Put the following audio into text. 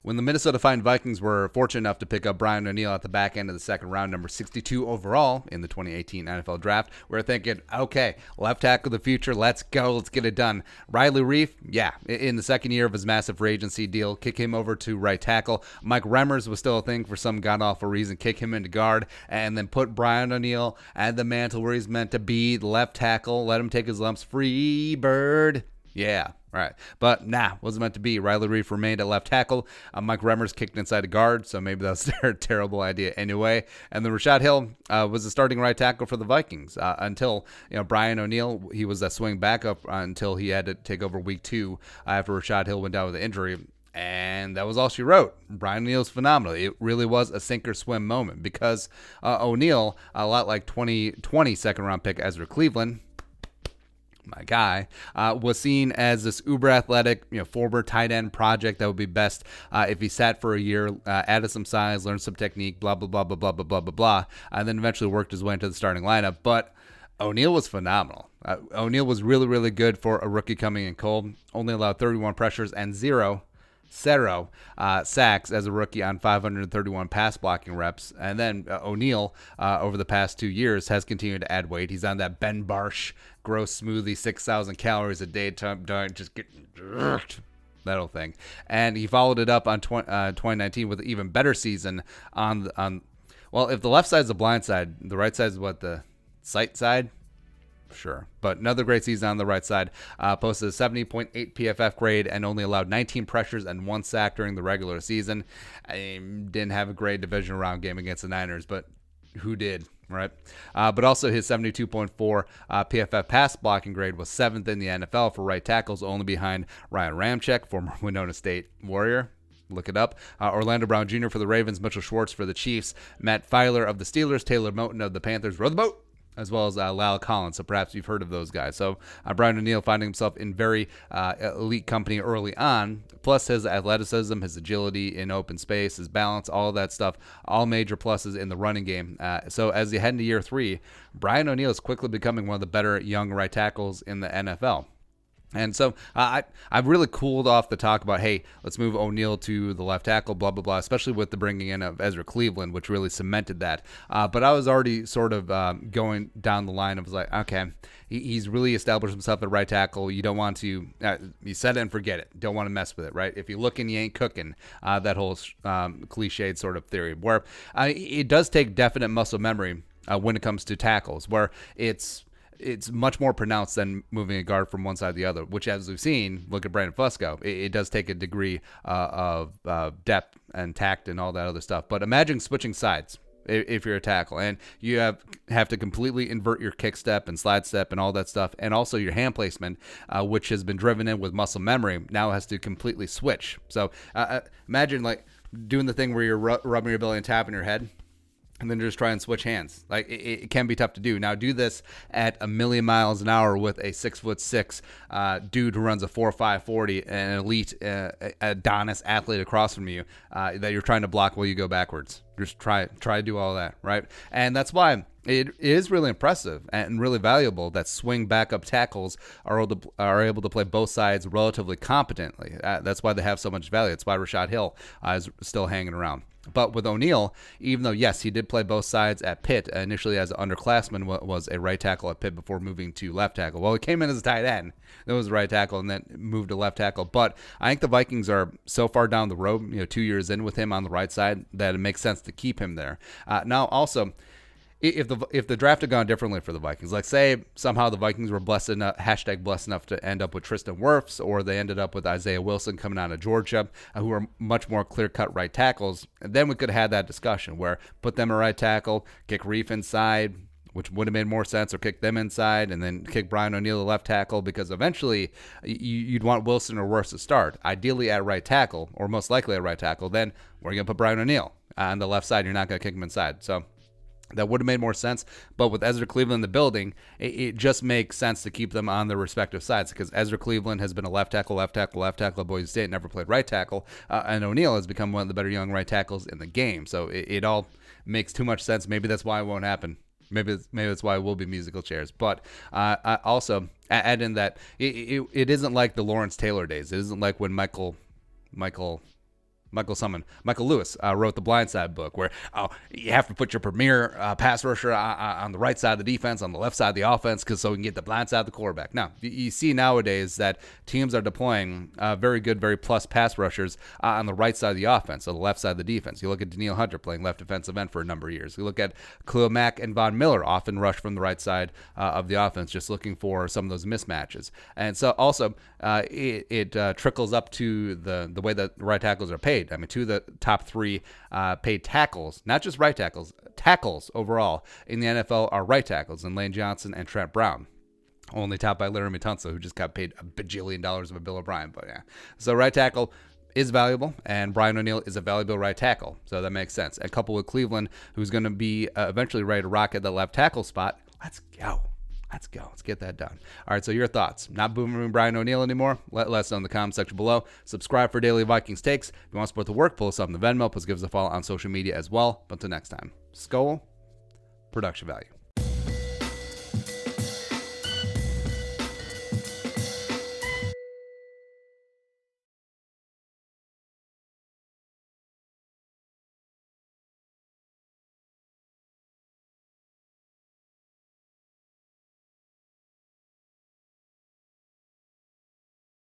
When the Minnesota Vikings were fortunate enough to pick up Brian O'Neill at the back end of the second round, number 62 overall in the 2018 NFL Draft, we were thinking, okay, left tackle of the future, let's go, let's get it done. Riley Reiff, yeah, in the second year of his massive free agency deal, kick him over to right tackle. Mike Remmers was still a thing for some god-awful reason, kick him into guard, and then put Brian O'Neill at the mantle where he's meant to be, the left tackle, let him take his lumps, free bird. Yeah, right. But wasn't meant to be. Riley Reiff remained at left tackle. Mike Remmers kicked inside a guard, so maybe that's their terrible idea anyway. And then Rashad Hill was the starting right tackle for the Vikings until Brian O'Neill. He was a swing backup until he had to take over week 2 after Rashad Hill went down with an injury. And that was all she wrote. Brian O'Neill's phenomenal. It really was a sink or swim moment because O'Neill, a lot like 2020 second round pick Ezra Cleveland, my guy, was seen as this uber athletic, forward tight end project that would be best if he sat for a year, added some size, learned some technique, blah, blah, blah, blah, blah, blah, blah, blah, blah, and then eventually worked his way into the starting lineup. But O'Neill was phenomenal. O'Neill was really, really good for a rookie coming in cold. Only allowed 31 pressures and zero sacks as a rookie on 531 pass blocking reps. And then O'Neill, over the past 2 years, has continued to add weight. He's on that Ben Barsh gross smoothie, 6,000 calories a day, just getting that whole thing. And he followed it up on 2019 with an even better season well, if the left side's the blind side, the right side is what, the sight side? Sure. But another great season on the right side. Posted a 70.8 PFF grade and only allowed 19 pressures and 1 sack during the regular season. Didn't have a great division round game against the Niners, but who did, right? But also his 72.4 PFF pass blocking grade was 7th in the NFL for right tackles, only behind Ryan Ramczyk, former Winona State Warrior. Look it up. Orlando Brown Jr. for the Ravens, Mitchell Schwartz for the Chiefs, Matt Filer of the Steelers, Taylor Moton of the Panthers, row the boat, as well as Lyle Collins. So perhaps you've heard of those guys. So Brian O'Neill finding himself in very elite company early on, plus his athleticism, his agility in open space, his balance, all of that stuff, all major pluses in the running game. So as you head into year 3, Brian O'Neill is quickly becoming one of the better young right tackles in the NFL. And so I've really cooled off the talk about, hey, let's move O'Neill to the left tackle, blah, blah, blah, especially with the bringing in of Ezra Cleveland, which really cemented that. But I was already sort of going down the line of like, okay, he's really established himself at right tackle. You don't want to, you set it and forget it. Don't want to mess with it, right? If you're looking, you ain't cooking, that whole cliched sort of theory, where it does take definite muscle memory when it comes to tackles, where it's much more pronounced than moving a guard from one side to the other, which, as we've seen, look at Brandon Fusco, it does take a degree of depth and tact and all that other stuff. But imagine switching sides if you're a tackle, and you have to completely invert your kick step and slide step and all that stuff, and also your hand placement, which has been driven in with muscle memory, now has to completely switch. So imagine like doing the thing where you're rubbing your belly and tapping your head, and then just try and switch hands. Like it can be tough to do. Now do this at 1,000,000 miles an hour with a 6'6" dude who runs a 4.5 40, an elite Adonis athlete across from you that you're trying to block while you go backwards. Just try to do all that, right? And that's why it is really impressive and really valuable that swing backup tackles are able to play both sides relatively competently. That's why they have so much value. That's why Rashad Hill is still hanging around. But with O'Neill, even though, yes, he did play both sides at Pitt, initially as an underclassman, was a right tackle at Pitt before moving to left tackle. Well, he came in as a tight end. That was a right tackle and then moved to left tackle. But I think the Vikings are so far down the road, 2 years in with him on the right side, that it makes sense to keep him there. Now, also, if the draft had gone differently for the Vikings, like say somehow the Vikings were blessed enough to end up with Tristan Wirfs, or they ended up with Isaiah Wilson coming out of Georgia, who are much more clear-cut right tackles, then we could have had that discussion where put them at right tackle, kick Reiff inside, which would have made more sense, or kick them inside, and then kick Brian O'Neill to left tackle, because eventually you'd want Wilson or Wirfs to start, ideally at right tackle, or most likely at right tackle. Then we're going to put Brian O'Neill on the left side. You're not going to kick him inside. So that would have made more sense, but with Ezra Cleveland in the building, it just makes sense to keep them on their respective sides, because Ezra Cleveland has been a left tackle at Boise State, never played right tackle, and O'Neill has become one of the better young right tackles in the game. So it all makes too much sense. Maybe that's why it won't happen. Maybe that's why it will be musical chairs. But I also add in that it isn't like the Lawrence Taylor days. It isn't like when Michael Michael Lewis wrote the Blindside book, where you have to put your premier pass rusher on the right side of the defense, on the left side of the offense, so we can get the blind side of the quarterback. Now, you see nowadays that teams are deploying very good, very plus pass rushers on the right side of the offense, so the left side of the defense. You look at Danielle Hunter playing left defensive end for a number of years. You look at Khalil Mack and Von Miller often rush from the right side of the offense, just looking for some of those mismatches. And so also it trickles up to the way that right tackles are paid. I mean, two of the top three paid tackles, not just right tackles overall in the NFL are right tackles, and Lane Johnson and Trent Brown. Only topped by Larry Tunsil, who just got paid $1 bajillion of a Bill O'Brien. But yeah, so right tackle is valuable, and Brian O'Neill is a valuable right tackle, so that makes sense. And coupled with Cleveland, who's going to be eventually ready to rock at the left tackle spot, let's go. Let's get that done. All right, so your thoughts. Not booming Brian O'Neill anymore? Let us know in the comment section below. Subscribe for daily Vikings takes. If you want to support the work, pull us up in the Venmo. Plus give us a follow on social media as well. But until next time, Skol, production value.